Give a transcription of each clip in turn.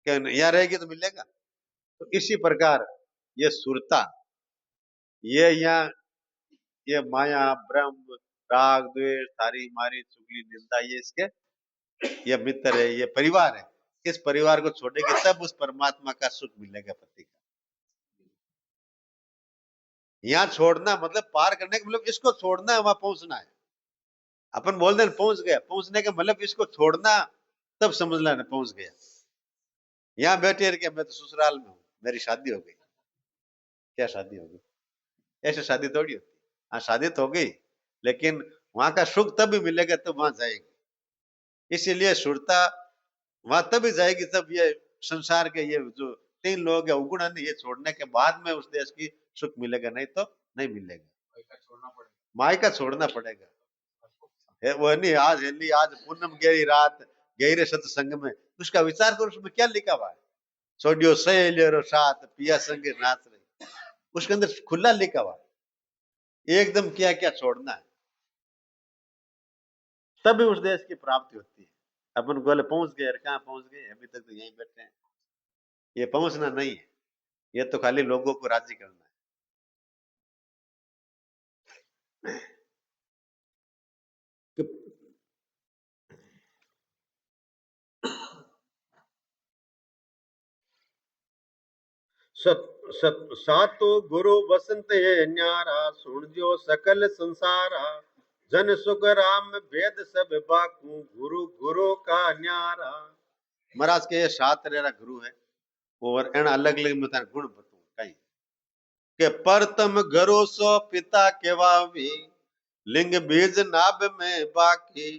क्या यहाँ रहेगी तो मिलेगा। तो इसी प्रकार ये सुरता, ये यहाँ, ये माया, ब्रह्म, राग, द्वेष, थारी मारी चुगली निंदा, ये इसके, ये मित्र है, ये परिवार है। इस परिवार को छोड़ेगी तब उस परमात्मा का सुख मिलेगा पति का। यहाँ छोड़ना मतलब पार करने का मतलब इसको छोड़ना है, वहां पहुंचना है। अपन बोल दें पहुंच गया, पहुंचने का मतलब इसको छोड़ना, तब समझ लेना पहुंच गया। यहाँ बैठे रह के मैं तो ससुराल में हूँ, मेरी शादी हो गई। क्या शादी हो गई? ऐसे शादी थोड़ी होती। हाँ शादी तो हो गई, लेकिन वहां का सुख तभी मिलेगा तब वहां जाएगी। इसीलिए सुरता वहां तभी जाएगी तब ये संसार के ये जो तीन लोग है उगुण, ये छोड़ने के बाद में उस देश की सुख मिलेगा, नहीं तो नहीं मिलेगा। मायका छोड़ना पड़ेगा। वो नहीं आज हेली, आज पूनम गहरी रात गहरे सत्संग में, उसका विचार करो उसमें क्या लिखा हुआ है। छोड़ियो सहेलियो साथ पिया संग नाच रही, उसके अंदर खुला लिखा हुआ है एकदम क्या क्या छोड़ना है, तभी उस देश की प्राप्ति होती है। अपन बोले पहुंच गए, कहाँ पहुंच गए, अभी तक तो यहीं बैठे हैं। ये पहुंचना नहीं है, ये तो खाली लोगों को राजी करना है। सत सत सातो गुरु बसंत है न्यारा, सुन जो सकल संसारा, जन सुख राम भेद सब बाकू, गुरु गुरु का न्यारा। महाराज के ये सात रेरा गुरु है, और एना अलग अलग मैं गुण बताऊं कई के परतम गरो सो पिता केवावी, लिंग बीज नाभ में बाकी,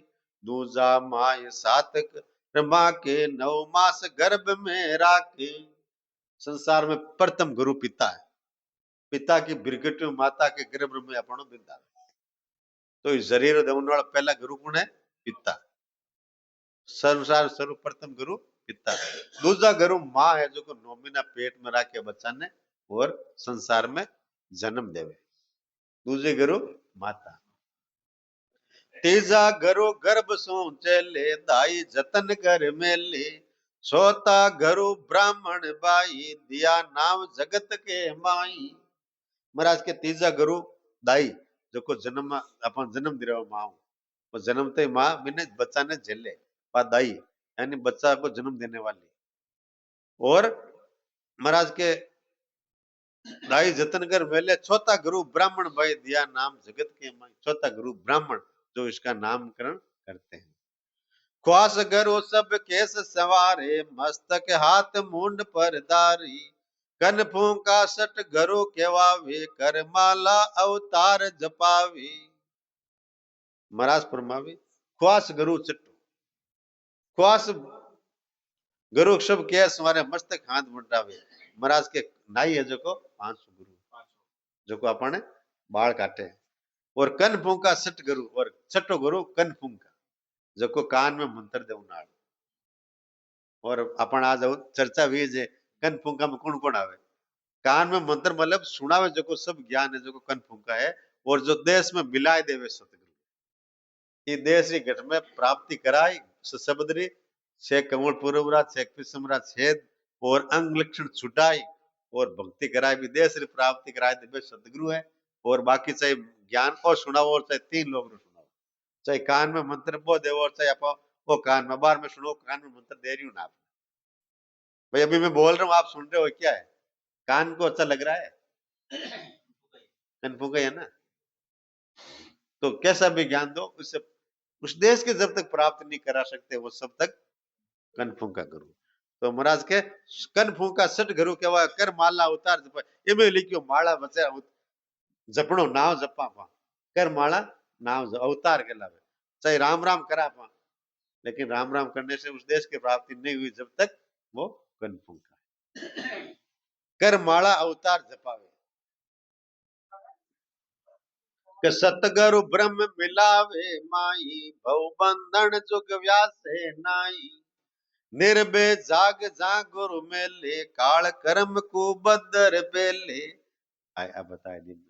दूजा माय सातक रमा के नौ मास गर्भ में राखी। संसार में प्रथम गुरु पिता है, पिता की बिरगट माता के गर्भ में अपनो बिंदा, तो इस शरीर देने वाला पहला गुरु कौन है? पिता। संसार सर्वप्रथम गुरु पिता। दूसरा गुरु माँ है, जो को नौमीना पेट में रखे बच्चा ने और संसार में जन्म देवे। दूसरे गुरु माता। तीजा गुरु गर्भ सो चले, दाई जतन कर मेले, सोता गुरु ब्राह्मण बाई, दिया नाम जगत के माई। महाराज के तीजा गुरु दाई, जो को जन्म अपन जन्म दे रहा माँ, वो जन्मते ही माँ बिने बच्चा ने झेले, दाई यानी बच्चा को जन्म देने वाली। और महाराज के दाई जतन कर मेले, चौथा गुरु ब्राह्मण भाई, दिया नाम जगत के माई। चौथा गुरु ब्राह्मण जो इसका नामकरण करते हैं। ख्वास गरो सब केस सवारे, मस्तक हाथ मुंड पर दारी, कन फूंका सट घरो केवावे, कर माला अवतार जपावे। महाराज फरमावे ख्वास गरु चट्टू, ख्वास गुरु सब के सवारे मस्तक हाथ मुंडावे। महाराज के नाई है जो को 500 गुरु, जो को अपन बाल काटे हैं। और कन फूंका सट गुरु, और छठो गुरु कन फूंका, जो को कान में मंत्र दे नाड़। और अपन आज चर्चा हुई जे कन फूंका में कौन कौन आवे, कान में मंत्र मतलब सुनावे, जो को सब ज्ञान है, जो को कन फूंका है। और जो देश में मिलाए देवे सतगुरु, ये देश की घट में प्राप्ति कराई सबदरी, छे कमल पूर्वरा, छे पिसमरा छेद, और अंग लक्षण छुटाई, और भक्ति कराई भी देश की प्राप्ति कराई देवे सतगुरु है। और बाकी चाहे ज्ञान को सुनाओ, और चाहे तीन लोग सुनाओ, चाहे कान में मंत्र बो देवो, और चाहे आप वो कान में बार में सुनो, कान में मंत्र दे रही हूं ना आप। भाई अभी मैं बोल रहा हूँ, आप सुन रहे हो, क्या है कान को अच्छा लग रहा है? कन फूंका है ना। तो कैसा भी ज्ञान दो, उससे उस देश के जब तक प्राप्त नहीं करा सकते, वो सब तक कन फूंका गुरु। तो महाराज के कन फूंका सट गुरु केवा, कर माला उतार जपा। इमे लिखियो माला बचे जपणो नाव जपा पा, कर माला नाव अवतार के लावे। चाहे राम राम करा पा, लेकिन राम राम करने से उस देश की प्राप्ति नहीं हुई जब तक वो कन फूंका। कर माला अवतार जपावे, कि सतगुरु ब्रह्म मिलावे माई, भव बंधन जुग व्यासे नाई, निर्भे जाग जा गुरु मेले, काल कर्म को बदर पेले। आय अब बताए दिन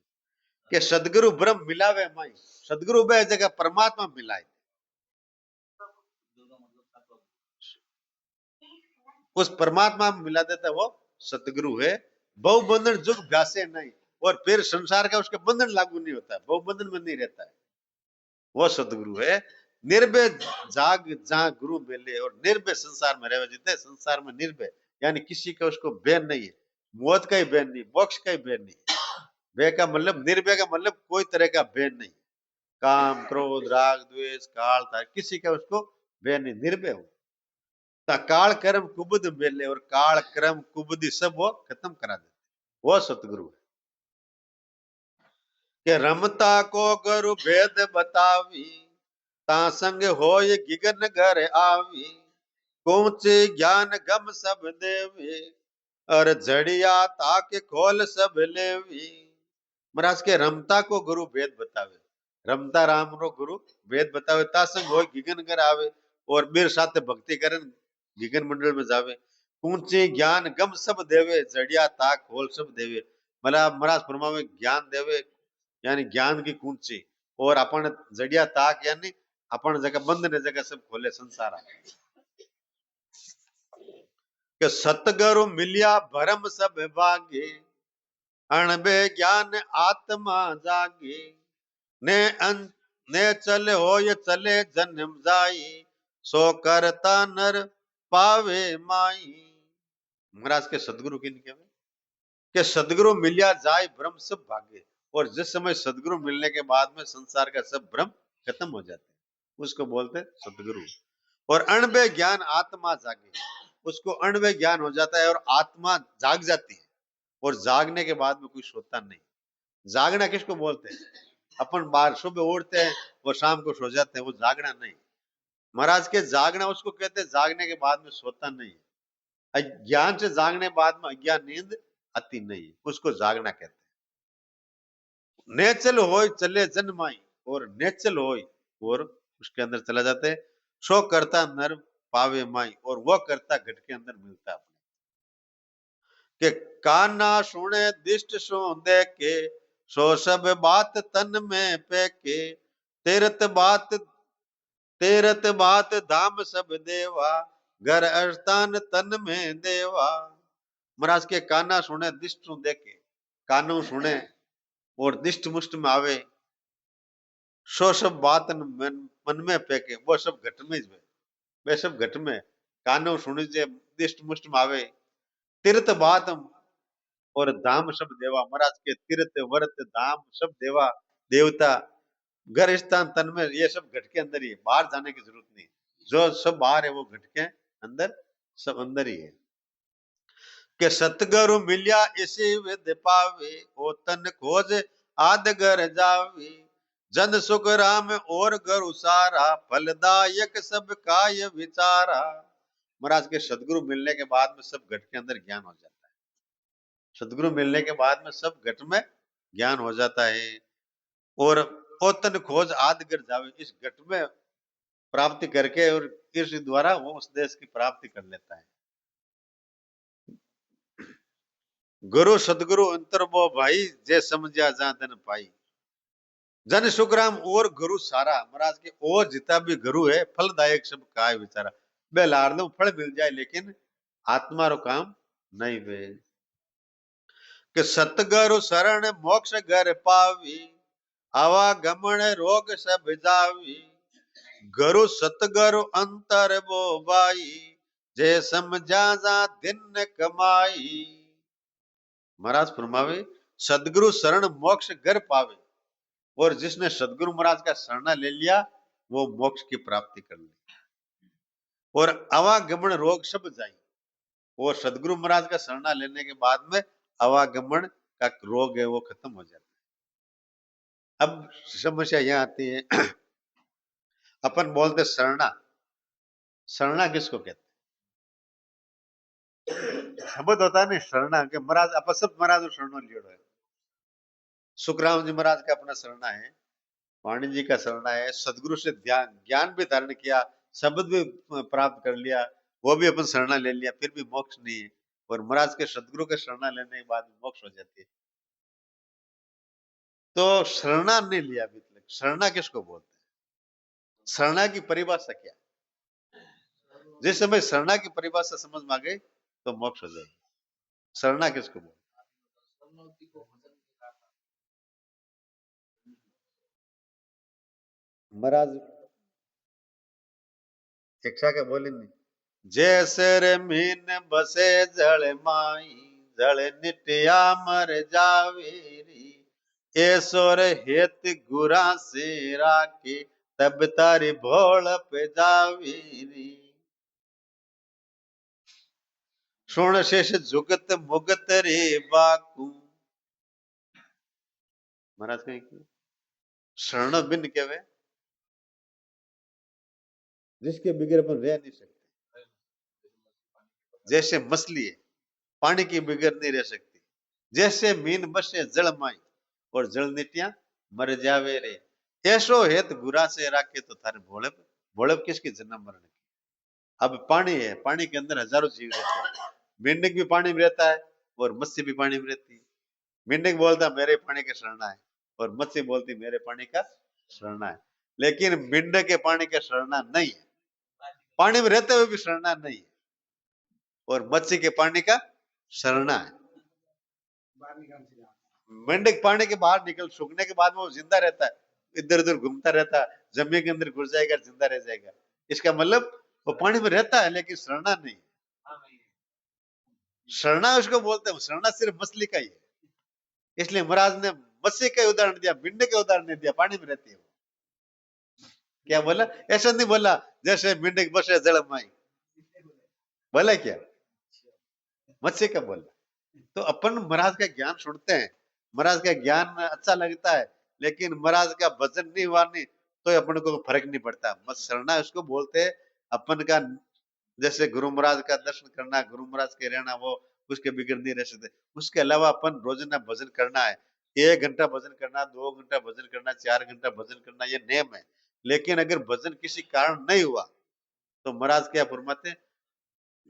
कि सदगुरु ब्रह्म मिलावे माई, सदगुरु बे जगह परमात्मा मिलाए। उस परमात्मा में मिला देता है, वो सतगुरु है। बहुबंधन जुग व्यासे नहीं, और फिर संसार का उसके बंधन लागू नहीं होता, बहुबंधन में नहीं रहता है, वो सतगुरु है। निर्भय जाग जहां गुरु मिले, और निर्भय संसार में रहे, जितने संसार में निर्भय यानी किसी का उसको बैन नहीं है, मौत का ही बैन नहीं, मोक्ष का ही बैन नहीं। भय का मतलब, निर्भय का मतलब कोई तरह का बैन नहीं, काम क्रोध राग द्वेष काल था किसी का उसको बैन नहीं, निर्भय हो। काल कर्म कुबुद मेले, और काल कर्म कुबुदी सब वो खत्म करा देते, वो सतगुरु है। कि रमता को गुरु भेद बतावी, ता संग होय गिगन घर आवी, कौचे ज्ञान गम सब देवी, और जड़िया ताके खोल सब लेवी। महाराज के रमता को गुरु भेद बतावे, रमता राम रो गुरु भेद बतावे, ता संग होय गिगन घर आवे, और मेरे साथ भक्ति करन गिगन मंडल में जावे। कौचे ज्ञान गम सब देवे, जड़िया ताक खोल सब देवे। मतलब महाराज फरमावे ज्ञान देवे यानी ज्ञान की कुंची, और अपन जड़िया ताक यानी अपन जगह बंद ने जगह सब खोले संसार। के सतगुरु मिलिया भरम सब भागे, अणबे ज्ञान आत्मा जागे, ने अन ने चले हो ये चले जन्म जाई, सो करता नर पावे माई। महाराज के सदगुरु किन के कि सदगुरु मिलिया जाए भ्रम सब भागे, और जिस समय सदगुरु मिलने के बाद में संसार का सब भ्रम खत्म हो जाते हैं, उसको बोलते सदगुरु। और अणबे ज्ञान आत्मा जागे, उसको अणबे ज्ञान हो जाता है और आत्मा जाग जाती है, और जागने के बाद में कुछ होता नहीं। जागना किसको बोलते हैं? अपन बाहर सुबह उठते हैं और शाम को सो जाते हैं, वो जागना नहीं। महाराज के जागना उसको कहते हैं जागने के बाद में सोता नहीं है। अज्ञान से जागने बाद में अज्ञान नींद आती नहीं है, उसको जागना कहते हैं। नेचल होय चले जन्माई, और नेचल होय और उसके अंदर चला जाते हैं। सो करता नर पावे माई, और वो करता घट के अंदर मिलता है अपने। कि काना सुने दिष्ट सो देखे, सो सब बात तन में पेके, तीरथ बात तीरथ बात धाम सब देवा, घर स्थान तन में देवा। महाराज के काना सुने दिष्ट देखे, कानू सुने और दिष्ट मुष्ट में आवे, सो सब बात मन में पेके, वो सब घट में वे सब घट में। कानू सुनी जे दिष्ट मुष्ट में आवे, तीर्थ बात और धाम सब देवा। महाराज के तीर्थ व्रत धाम सब देवा, देवता घर स्थान तन में, ये सब घट के अंदर ही है, बाहर जाने की जरूरत नहीं। जो सब बाहर है वो घट के अंदर, सब अंदर ही है। कि सतगुरु मिलिया इसी विद पावे, ओ तन खोज आद घर जावे, जन सुख राम और गुरु सारा, फलदायक सब काय विचारा। महाराज के सदगुरु मिलने के बाद में सब घट के अंदर ज्ञान हो जाता है, सदगुरु मिलने के बाद में सब घट में ज्ञान हो जाता है। और ओतन खोज आदगर जावे, इस घट में प्राप्ति करके और इस द्वारा वो उस देश की प्राप्ति कर लेता है। गुरु सदगुरु अंतर वो भाई, जे समझा जा धन पाई, जन सुखराम और गुरु सारा। महाराज के और जितना भी गुरु है फलदायक सब काय विचारा। बे लार दो फल मिल जाए, लेकिन आत्मा रो काम नहीं वे। कि सतगुरु शरण मोक्ष घर पावी, आवागमन रोग सब जावी, गुरु सतगुरु अंतर वो बाई, जे समझा जा दिन कमाई। महाराज फरमावे सदगुरु शरण मोक्ष घर पावे, और जिसने सदगुरु महाराज का शरणा ले लिया वो मोक्ष की प्राप्ति कर ली। और आवागमन रोग सब जाई, और सदगुरु महाराज का शरणा लेने के बाद में आवागमन का रोग है वो खत्म हो जाता है। अब समस्या यह आती है, अपन बोलते शरणा, शरणा किसको कहते हैं? शब्द होता है ना शरणा के, महाराज अपन सब महाराज शरणो लियो है। सुखराम जी महाराज का अपना शरणा है, वाणी जी का शरणा है, सदगुरु से ध्यान ज्ञान भी धारण किया, शब्द भी प्राप्त कर लिया, वो भी अपन शरणा ले लिया, फिर भी मोक्ष नहीं है। और महाराज के सदगुरु के शरणा लेने के बाद मोक्ष हो जाती है। तो शरणा नहीं लिया अभी तक, शरणा किसको बोलते हैं? शरणा की परिभाषा क्या? जिस समय शरणा की परिभाषा समझ में आ गई तो मोक्ष हो जाएगी। शरणा किसको बोलते? महाराज शिक्षा के बोली नहीं, जैसे रे मीन बसे जल माई, जल निटिया मर जावेरी, ऐसो रे हेत गुरा से राखी, तब तारी भोल पे जावेरी। सुन शेष जुगत मुगत रे बाकू। महाराज कहीं शरण बिन केवे, जिसके बगैर अपन रह नहीं सकते। जैसे मछली है पानी के बगैर नहीं रह सकती, जैसे मीन बसे जल माई और जल निटिया मर जावे रे, ऐसो हेत गुरा से राखे तो थारे भोले भोले किसकी जन्म मरण की। अब पानी है, पानी के अंदर हजारों जीव रहते हैं, मेंढक भी पानी में रहता है और मत्स्य भी पानी में रहती है। मेंढक बोलता मेरे पानी का शरणा है और मत्स्य बोलती मेरे पानी का शरणा है, लेकिन मेंढक के पानी का शरणा नहीं है, पानी में रहते हुए भी शरणा नहीं है, और मत्स्य के पानी का शरणा है। मेंढक पानी के बाहर निकल सूखने के बाद में वो जिंदा रहता है, इधर उधर घूमता रहता है, जमीन के अंदर घुस जाएगा जिंदा रह जाएगा। इसका मतलब वो पानी में रहता है लेकिन शरणा नहीं। शरणा उसको बोलते हैं, शरणा सिर्फ मछली का ही है। इसलिए महाराज ने मत्स्य का उदाहरण दिया, मेंढक का उदाहरण नहीं दिया, पानी में रहती है वो। क्या बोला? ऐसा नहीं बोला जैसे मेंढक बसे जल माई, बोला क्या? मत्स्य का बोला। तो अपन महाराज का ज्ञान सुनते हैं, महाराज का ज्ञान अच्छा लगता है, लेकिन महाराज का भजन नहीं हुआ नहीं तो अपन को फर्क नहीं पड़ता। बस शरणा उसको बोलते हैं अपन का, जैसे गुरु महाराज का दर्शन करना, गुरु महाराज के रहना, वो उसके बिगड़ नहीं रह सकते। उसके अलावा अपन रोजाना भजन करना है, 1 घंटा भजन करना, 2 घंटा भजन करना, 4 घंटा भजन करना, ये नियम है। लेकिन अगर भजन किसी कारण नहीं हुआ तो महाराज क्या फरमाते,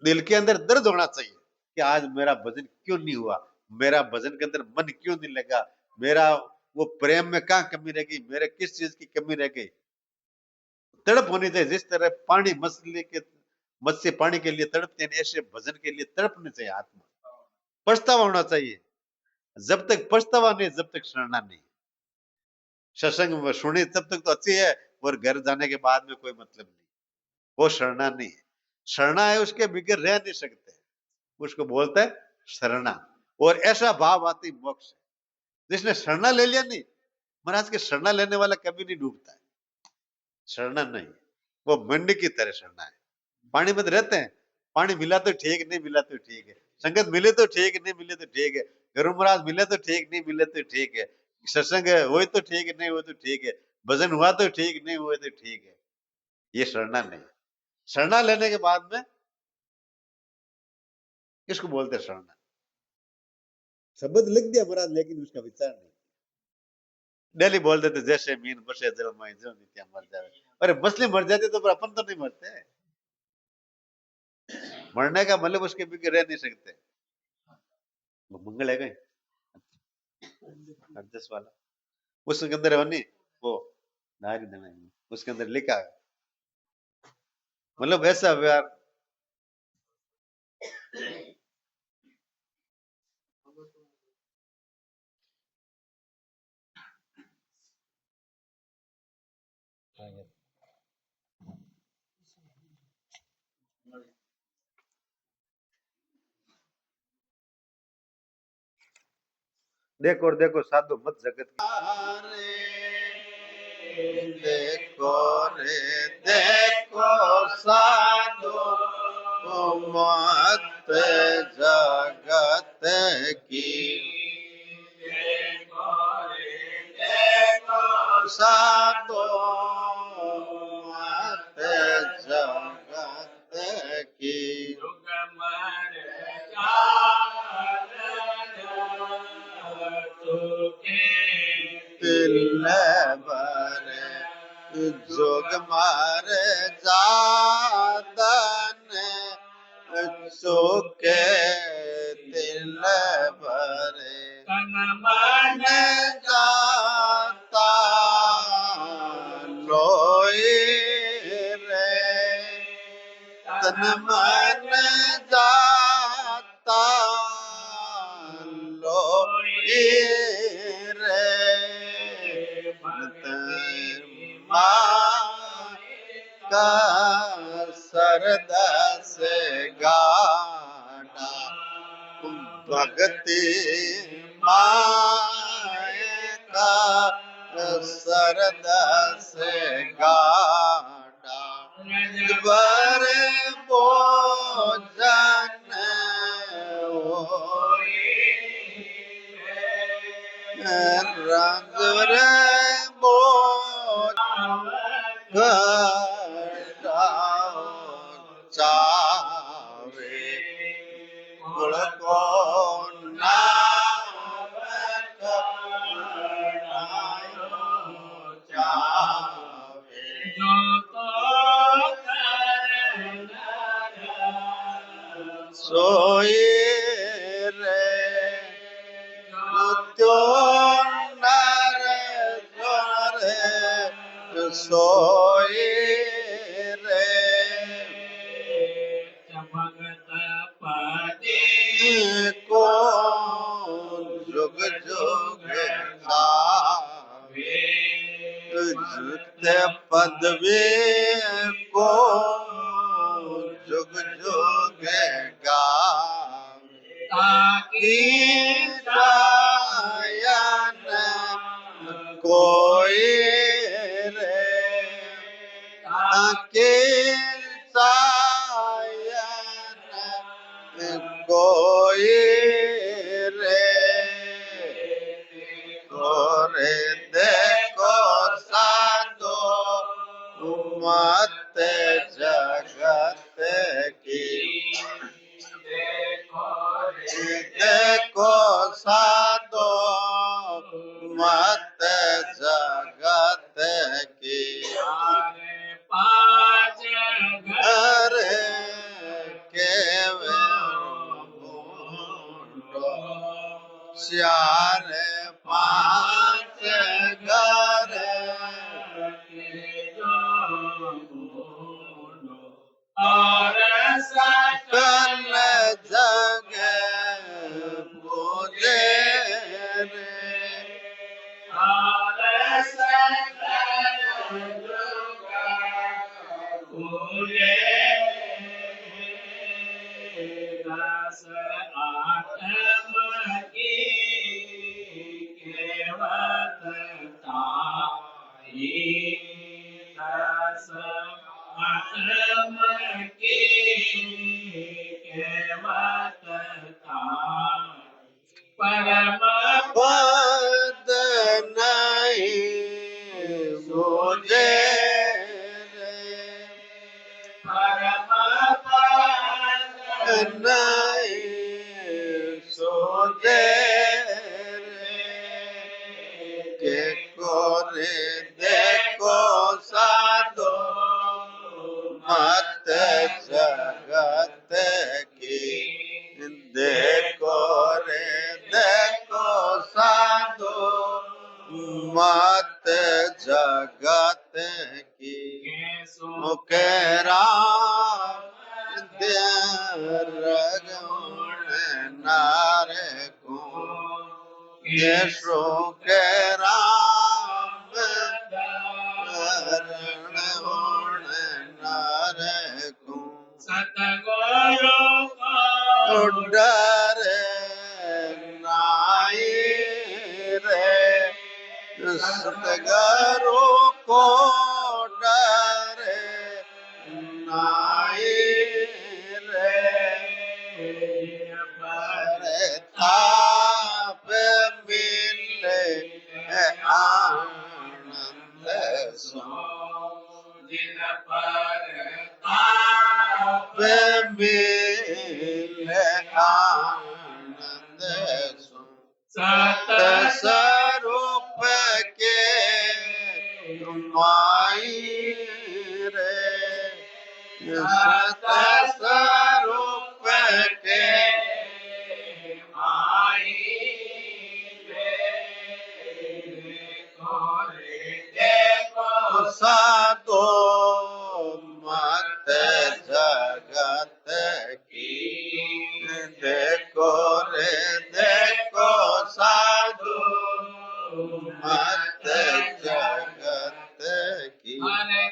दिल के अंदर दर्द होना चाहिए कि आज मेरा भजन क्यों नहीं हुआ, मेरा भजन के अंदर मन क्यों नहीं लगा, मेरा वो प्रेम में कहाँ कमी रह गई, मेरे किस चीज की कमी रह गई। तड़प होनी चाहिए, जिस तरह पानी मछली के, मत्स्य पानी के लिए तड़पते हैं, ऐसे भजन के लिए तड़पनी चाहिए आत्मा, पछतावा होना चाहिए। जब तक पछतावा नहीं, जब तक शरणा नहीं। सत्संग में सुनी तब तक तो अच्छी है, और घर जाने के बाद में कोई मतलब नहीं, वो शरणा नहीं है। शरणा है उसके बिगैर रह नहीं सकते, उसको बोलते हैं शरणा। और ऐसा भाव आती मोक्ष है। जिसने शरणा ले लिया नहीं, महाराज के शरणा लेने वाला कभी नहीं डूबता है। शरणा नहीं, वो मेंढक की तरह शरणा है। पानी में तो रहते हैं, पानी मिला तो ठीक, नहीं मिला तो ठीक है, संगत मिले तो ठीक, नहीं मिले तो ठीक है, गुरु महाराज मिले तो ठीक, नहीं मिले तो ठीक है, सत्संग हुए तो ठीक, नहीं हुए तो ठीक है, भजन हुआ तो ठीक, नहीं हुए तो ठीक है। ये शरणा नहीं। शरणा लेने के बाद में किसको बोलते हैं शरणा? शब्द लिख दिया महाराज लेकिन उसका विचार नहीं। डेली बोल देते जैसे मीन बसे जल में जो नित्या मर जाए। अरे मछली मर जाती तो पर अपन तो नहीं मरते। मरने का मतलब उसके बिना रह नहीं सकते। वो मंगल है कहीं अर्जस वाला, उसके अंदर है नहीं वो नारी देना, उसके अंदर लिखा है, मतलब ऐसा व्यवहार। देखो और देखो साधु मत जगत देखो रे देखो साधु मत जगत की, देखो रे देखो साधु मत जगत की, तिल भरे जोग मारे जादन चोके, तिल भरे मन जाता लोई रे, तन मन जाता लोई रे का सरदा से गाड़ा भक्ति माय का सरदा से गाड़ा बर भोजन रंग चावे गुण को सोई रे त्यो नर सोई रे भगत पदे को जुग जुग गावे पदवी को जुग जुग गावे ताकि जायन कोई रे ताकि जायन कोई रे गोरे देखो साधो मत जगत की देखो साधो मत जगत की पाँच घर के चार पाँच घर और सकल जग पूजे रे और सकल जग पूजे दस आत्म की केवत ताई दस आत्म की केवत ताई परम पद नहीं मुझे परम पद नहीं सोजे के कोरे देखो साधो मत जगत की देखो रे देखो साधो मत जगत की मुख राम रगुण नार को यशो के राम रण नार को सतगुरु को डर नाई रे सतगुरु को डर नाई रे ताप मिले आनंद सो जिन पर ताप मिले आनंद सो सत स्वरूप के माई रे सत स्वरूप के माई देखो साधो मत जगत देखो रे देखो साधु मत जगत की जाने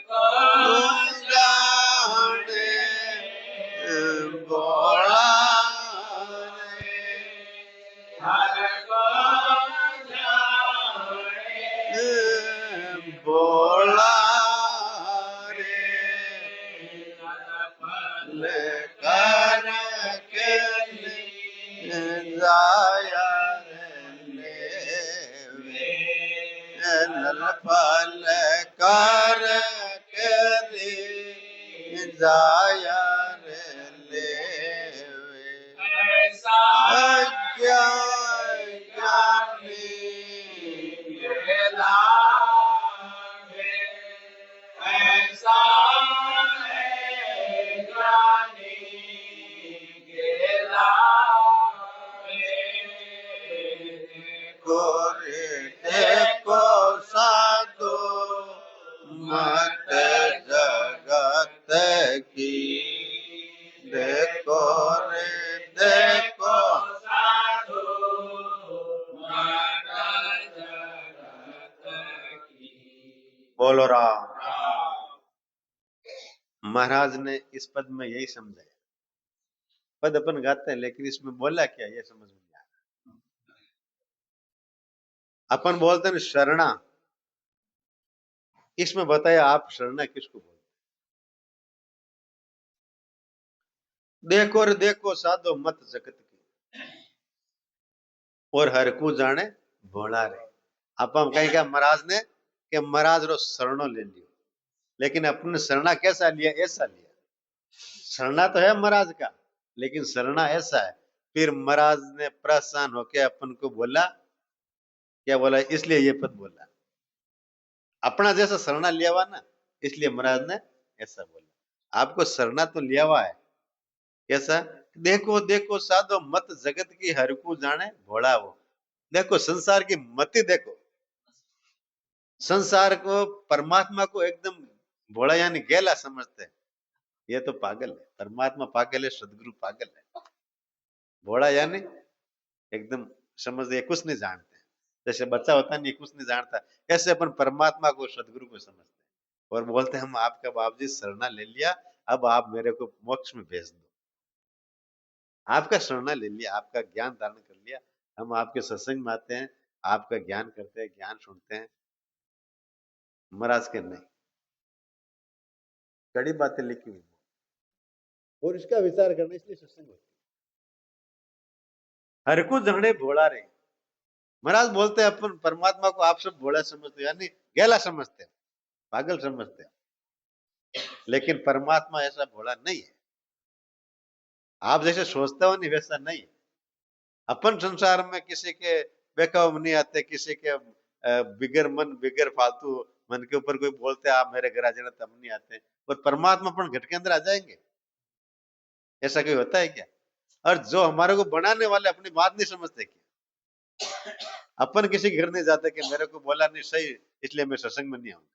बोला बोला रे कर के जाया रे नल फल कर के जाया रे ले ज्ञानी ऐसा को साधु मत जगत की देखो रे देखो साधु मत जगत की। बोलो राम। महाराज ने इस पद में यही समझाया। पद अपन गाते हैं लेकिन इसमें बोला क्या ये समझ में नहीं आ रहा। अपन बोलते हैं शरणा, इसमें बताया आप शरणा किसको बोलते। देखो रे देखो साधो मत जगत की और हर को जाने भोला रे। आप हम कहें क्या महाराज ने कि महाराज रो शरणो ले लियो, लेकिन अपने शरणा कैसा लिया? ऐसा लिया। शरणा तो है महाराज का, लेकिन शरणा ऐसा है। फिर महाराज ने प्रसन्न होके अपन को बोला, क्या बोला? इसलिए ये पद बोला, अपना जैसा शरणा लिया हुआ ना, इसलिए महाराज ने ऐसा बोला। आपको शरणा तो लिया हुआ है, कैसा? देखो देखो साधो मत जगत की हर को जाने भोला वो। देखो संसार की मति देखो, संसार को परमात्मा को एकदम भोला यानी गेला समझते हैं। ये तो पागल है, परमात्मा पागल है, सदगुरु पागल है। भोला यानी एकदम समझते कुछ नहीं जानते, जैसे बच्चा होता नहीं कुछ नहीं जानता, ऐसे अपन परमात्मा को सदगुरु को समझते हैं और बोलते हैं हम आपका बाप जी शरणा ले लिया, अब आप मेरे को मोक्ष में भेज दो। आपका शरणा ले लिया, आपका ज्ञान धारण कर लिया, हम आपके सत्संग में आते हैं, आपका ज्ञान करते हैं, ज्ञान सुनते हैं। महाराज के नहीं, कड़ी बातें लिखी हुई और इसका विचार करने इसलिए सत्संग होती है। हर को जाने भोला रे। महाराज बोलते हैं अपन परमात्मा को आप सब भोला समझते हो, यानी गेला समझते हो, पागल समझते हो, लेकिन परमात्मा ऐसा भोला नहीं है। आप जैसे सोचते हो नहीं वैसा नहीं है। अपन संसार में किसी के बेकाब नहीं आते, किसी के बिगर मन बिगर फालतू मन के ऊपर कोई बोलते आप मेरे घर आ जाना, तब नहीं आते। और परमात्मा अपन घट के अंदर आ जाएंगे, ऐसा कोई होता है क्या? और जो हमारे को बनाने वाले अपनी बात नहीं समझते क्या? अपन किसी के घर नहीं जाते कि मेरे को बोला नहीं सही इसलिए मैं सत्संग में नहीं आऊंगा,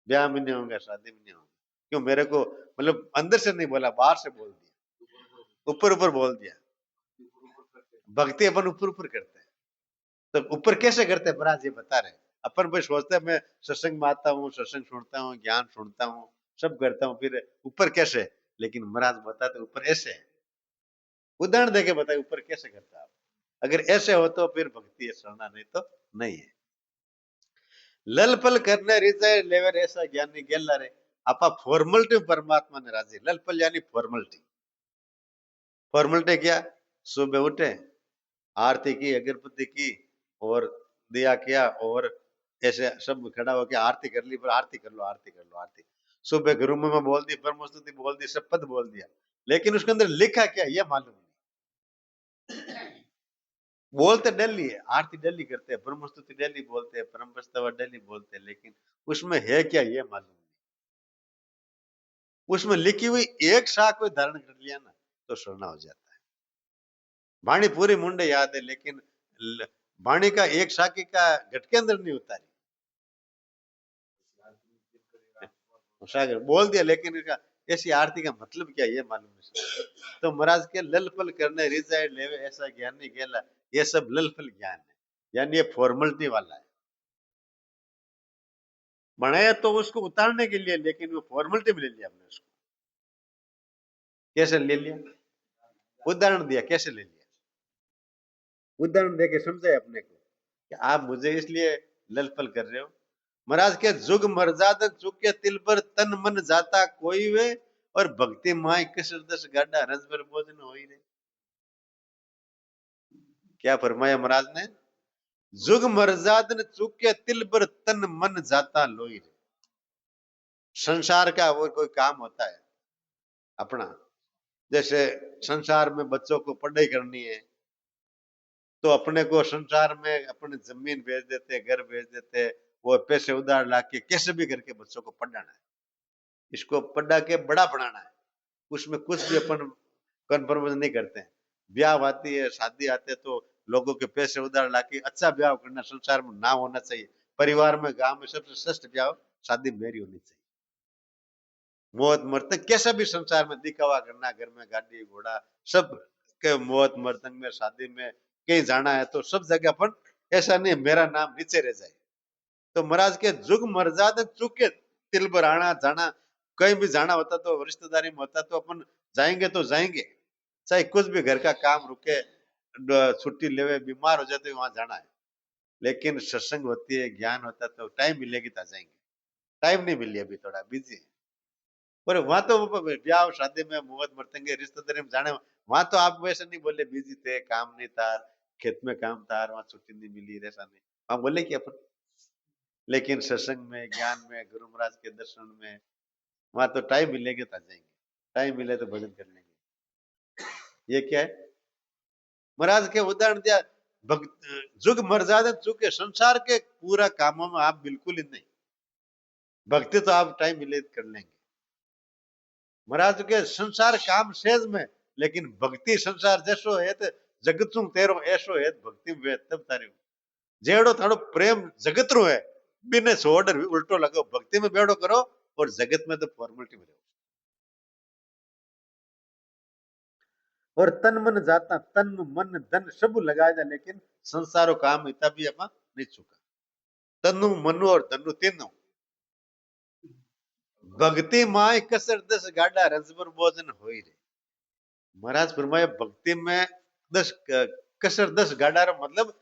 ब्याह में नहीं आऊंगा, शादी में नहीं आऊंगा। क्यों? मेरे को मतलब अंदर से नहीं बोला, बाहर से बोल दिया, ऊपर ऊपर बोल दिया। भक्ति अपन ऊपर ऊपर करते हैं, तो ऊपर कैसे करते हैं महाराज ये बता रहे। अपन भाई सोचते हैं मैं सत्संग में आता हूँ, सत्संग सुनता हूँ, ज्ञान सुनता हूँ, सब करता हूँ, फिर ऊपर कैसे? लेकिन महाराज बताते ऊपर ऐसे है। उदाहरण देके बताए ऊपर कैसे करता है। अगर ऐसे हो तो फिर भक्ति है, शरणा नहीं तो नहीं है। ललपल करने रिजय लेवर ऐसा ज्ञानी गेला रे। आपा फॉर्मलिटी परमात्मा ने राजी। ललपल यानी फॉर्मलिटी। फॉर्मलिटी क्या? सुबह उठे, आरती की, अगरबत्ती की और दिया किया और ऐसे सब खड़ा होकर आरती कर ली, पर आरती कर लो, आरती कर लो, आरती। सुबह गुरु में बोल दी, ब्रह्मस्तुति बोल दी, सब पद बोल दिया, लेकिन उसके अंदर लिखा क्या ये मालूम नहीं। बोलते डेली है, आरती डेली करते हैं, ब्रह्मस्तुति डेली बोलते हैं, परम प्रस्तव डेली बोलते हैं, लेकिन उसमें है क्या ये मालूम नहीं। उसमें लिखी हुई एक शाख कोई धारण कर लिया ना तो सोना हो जाता है। वाणी पूरी मुंडे याद है, लेकिन वाणी का एक शाखी का घट के अंदर नहीं उतारी। सागर बोल दिया लेकिन इसका ऐसी आरती का मतलब क्या ये मालूम नहीं। तो महाराज के ललफल करने रिजाइड लेवे ऐसा ज्ञान नहीं कहला, ये सब ललफल ज्ञान है, यानी ये फॉर्मेलिटी वाला है। बनाया तो उसको उतारने के लिए, लेकिन वो फॉर्मेलिटी में ले लिया हमने उसको। कैसे ले लिया? उदाहरण दिया, कैसे ले लिया? उदाहरण देके समझाए अपने को कि आप मुझे इसलिए ललफल कर रहे हो। महाराज के जुग मर्जाद चुक के तिल पर तन मन जाता कोई वे, और भक्ति माई किस दस गाडा रज पर भोजन हो रे। क्या फरमाया महाराज ने? जुग मर्जाद चुक के तिल पर तन मन जाता लोई रे। संसार का वो कोई काम होता है अपना, जैसे संसार में बच्चों को पढ़ाई करनी है, तो अपने को संसार में अपने जमीन भेज देते, घर भेज देते, वो पैसे उधार लाके कैसे भी करके बच्चों को पढ़ाना है, इसको पढ़ा के बड़ा बनाना है। उसमें कुछ भी अपन कन्फर्मेशन नहीं करते हैं। ब्याह आती है, शादी आते है, तो लोगों के पैसे उधार लाके अच्छा ब्याह करना संसार में ना होना चाहिए। परिवार में, गांव में सबसे श्रेष्ठ ब्याह शादी मेरी होनी चाहिए। मौत मरतक कैसा भी संसार में दिखावा करना, घर में गाड़ी घोड़ा सब के, मौत मरतक में, शादी में कहीं जाना है तो सब जगह अपन ऐसा नहीं मेरा नाम नीचे रह जाए। तो महाराज के जुग मर्जाद चुके तिल पर आना जाना, कहीं भी जाना होता तो रिश्तेदारी में होता तो अपन जाएंगे तो जाएंगे, चाहे कुछ भी घर का काम रुके, छुट्टी लेवे, बीमार हो जाते वहां जाना है। लेकिन सत्संग होती है, ज्ञान होता तो टाइम मिलेगी तो जाएंगे। टाइम नहीं मिली, अभी थोड़ा बिजी है। पर वहां तो ब्याह शादी में मुहूर्त मरतेंगे, रिश्तेदारी में जाने, वहां तो आप वैसे नहीं बोले बिजी थे, काम नहीं था, खेत में काम था, वहां छुट्टी नहीं मिली, ऐसा नहीं वहां बोले कि अपन। लेकिन सत्संग में, ज्ञान में, गुरु महाराज के दर्शन में, वहां तो टाइम मिलेंगे तो जाएंगे, टाइम मिले तो भजन कर लेंगे। ये क्या है? महाराज के उदाहरण दिया, जुग मर्यादा चुके संसार के पूरा कामों में आप बिल्कुल ही नहीं, भक्ति तो आप टाइम मिले तो कर लेंगे। महाराज के संसार काम सेज में, लेकिन भक्ति संसार जैसो है तो जगत सु तेरो ऐसो है भक्ति में तब तारे जेड़ो थारो प्रेम जगत रो है, बिने सोडर उल्टो लगो, भक्ति में बेड़ो करो और जगत में तो फॉर्मेलिटी में रहो। और तन मन जाता, तन मन धन सब लगा जा, लेकिन संसारो काम इतना भी अपना नहीं चुका। तनु मनु और धनु तीनों भक्ति माय कसर दस गाड़ा रजबर भोजन हो रे। महाराज फरमाया भक्ति में 10 कसर 10 गाड़ा रो मतलब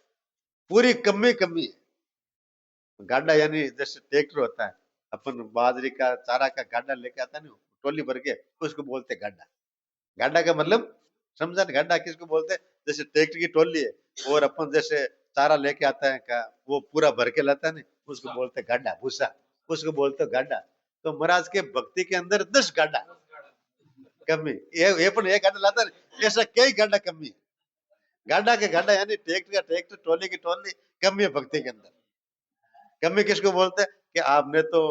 पूरी कमी कमी है। गाड़ा यानी जैसे ट्रैक्टर होता है, अपन बाजरी का चारा का गाड़ा लेके आता नहीं, टोली भर के, उसको बोलते गाड़ा। गाड़ा का मतलब समझा? गाड़ा किसको बोलते हैं? जैसे ट्रैक्टर की टोली है, और अपन जैसे चारा लेके आता है का, वो पूरा भर के लाता है नहीं, उसको बोलते गाड़ा, भूसा, उसको बोलते गाड़ा। तो महाराज के भक्ति के अंदर 10 गाड़ा कमी, ये पण एक गाड़ा लाता है, ऐसा कई गाड़ा कमी है। गाड़ा के गाड़ा यानी ट्रैक्टर का ट्रैक्टर, टोली की टोली, कमी है भक्ति के अंदर। कमी किसको बोलते हैं? कि आपने तो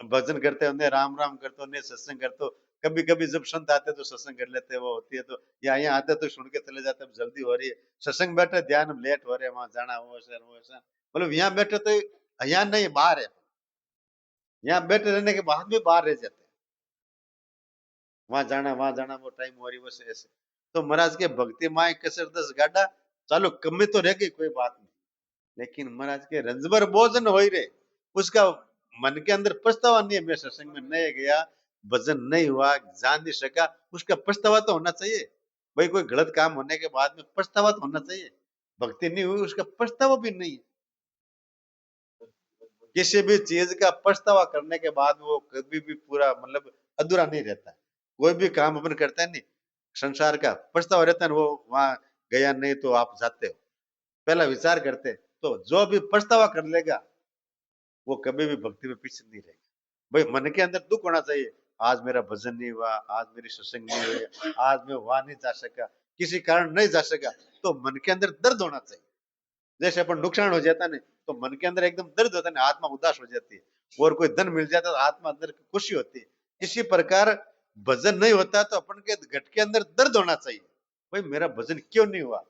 भजन करते होंगे, राम राम करते होंगे, सत्संग करते हो, कभी कभी जब संत आते तो सत्संग कर लेते, वो होती है तो, या यहाँ आते तो सुन के चले जाते, जल्दी हो रही है सत्संग, बैठे ध्यान लेट हो रहे, वहां जाना वो ऐसा, मतलब यहाँ बैठे तो यहाँ नहीं, बाहर है, यहाँ बैठे रहने के बाद भी बाहर रह जाते हैं, वहां जाना वो टाइम हो रही, बस ऐसे। तो महाराज के भक्ति माए कसर 10 गाड़ा, चलो कमी तो रह गई, कोई बात नहीं, लेकिन महाराज के रंजबर भोजन हो ही रहे, उसका मन के अंदर पछतावा नहीं है, मैं सत्संग में नहीं गया, भजन नहीं हुआ, जान नहीं सका, उसका पछतावा तो होना चाहिए। भाई कोई गलत काम होने के बाद में पछतावा तो होना चाहिए। भक्ति नहीं हुई, उसका पछतावा भी नहीं है। किसी भी चीज का पछतावा करने के बाद वो कभी भी पूरा मतलब अधूरा नहीं रहता है। कोई भी काम अपन करते हैं नहीं, संसार का पछतावा रहता है, वो वहां गया नहीं तो आप जाते हो, पहला विचार करते हैं। तो जो भी पछतावा कर लेगा वो कभी भी भक्ति में पीछे नहीं रहेगा। भाई मन के अंदर दुख होना चाहिए, आज मेरा भजन नहीं हुआ, आज मेरी सत्संग नहीं हुई, आज मैं वहां नहीं जा सका, किसी कारण नहीं जा सका, तो मन के अंदर दर्द होना चाहिए। जैसे अपन नुकसान हो जाता नहीं तो मन के अंदर एकदम दर्द होता है, आत्मा उदास हो जाती है, और कोई धन मिल जाता है तो आत्मा अंदर खुशी होती है। इसी प्रकार भजन नहीं होता तो अपन के घट के अंदर दर्द होना चाहिए, भाई मेरा भजन क्यों नहीं हुआ,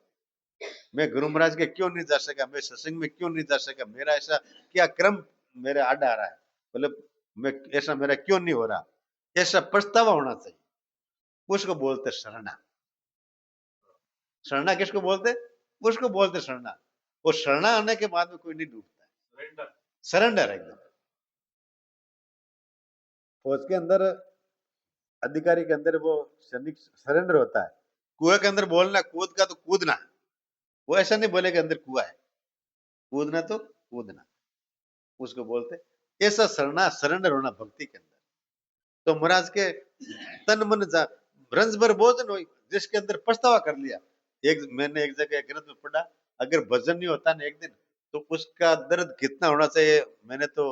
मैं गुरु महाराज के क्यों नहीं जा सका, मैं सत्संग में क्यों नहीं जा सका, मेरा ऐसा क्या क्रम मेरे आड़ा आ रहा है, मतलब मैं ऐसा मेरा क्यों नहीं हो रहा। ऐसा पछतावा होना चाहिए, उसको बोलते शरणा। शरणा किसको बोलते? उसको बोलते शरणा। और शरणा आने के बाद में कोई नहीं डूबता है, सरेंडर एकदम। फौज के अंदर, अधिकारी के अंदर वो सैनिक सरेंडर होता है। कुएं के अंदर बोलना कूद का तो कूदना, वो ऐसा नहीं बोले कि अंदर कुआ है, कूदना तो कूदना, उसको बोलते ऐसा शरणा, सरेंडर होना भक्ति के अंदर। तो महाराज के तन मन रंज भर भोजन हो, जिसके अंदर पछतावा कर लिया। मैंने एक जगह एक ग्रंथ में पढ़ा, अगर भजन नहीं होता ना एक दिन, तो उसका दर्द कितना होना चाहिए। मैंने तो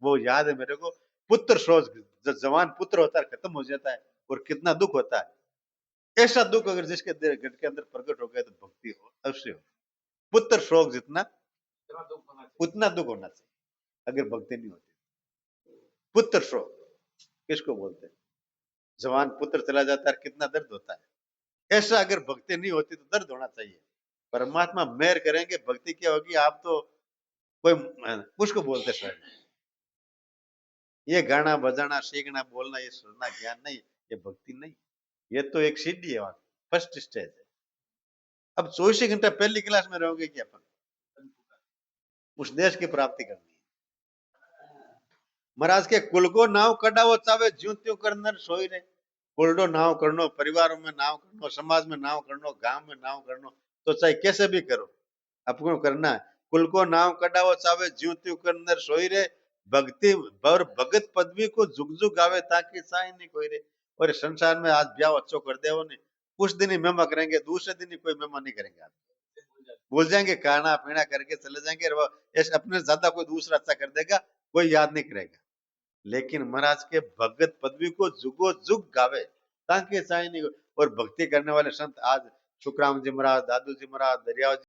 वो याद है मेरे को, पुत्र शोक, जब जवान पुत्र होता है खत्म हो जाता है, और कितना दुख होता है। ऐसा दुख अगर जिसके घट के अंदर प्रकट हो गया तो भक्ति हो, अवश्य हो। पुत्र शोक जितना उतना दुख होना चाहिए अगर भक्ति नहीं होती। पुत्र शोक किसको बोलते हैं? जवान पुत्र चला जाता है, कितना दर्द होता है। ऐसा अगर भक्ति नहीं होती तो दर्द होना चाहिए। परमात्मा मेहर करेंगे, भक्ति क्या होगी, आप तो कोई उसको बोलते सर। ये गाना बजाना सीखना बोलना ये सुनना ज्ञान नहीं, ये भक्ति नहीं, ये तो एक सीढ़ी है, वहां फर्स्ट स्टेज है। अब 24 घंटा पहली क्लास में रहोगे क्या अपन? उस देश की प्राप्ति करनी है। महाराज के कुल को नाव कडावो चावे ज्यों त्यों करनर सोई रे। कुलडो नाव करनो, परिवारों में नाव करनो, समाज में नाव करनो, गांव में नाव करनो, तो चाहे कैसे भी करो, आपको करना है। कुल को नाव कडावो चावे ज्यों त्यों करनर सोई रे। भक्ति और भगत पदवी को जुग जुग गावे ताकि साई नहीं कोई रे। और संसार में आज ब्याह अच्छो कर दे ने, उस दिन ही मेहमा करेंगे, दूसरे दिन ही कोई मेहमा नहीं करेंगे। आप भूल जाएंगे, खाना पीना करके चले जाएंगे, और वो अपने ज्यादा कोई दूसरा अच्छा कर देगा, कोई याद नहीं करेगा। लेकिन महाराज के भगत पदवी को जुगो जुग गावे ताकि साई नहीं। और भक्ति करने वाले संत आज सुखराम जी महाराज, दादू जी महाराज, दरिया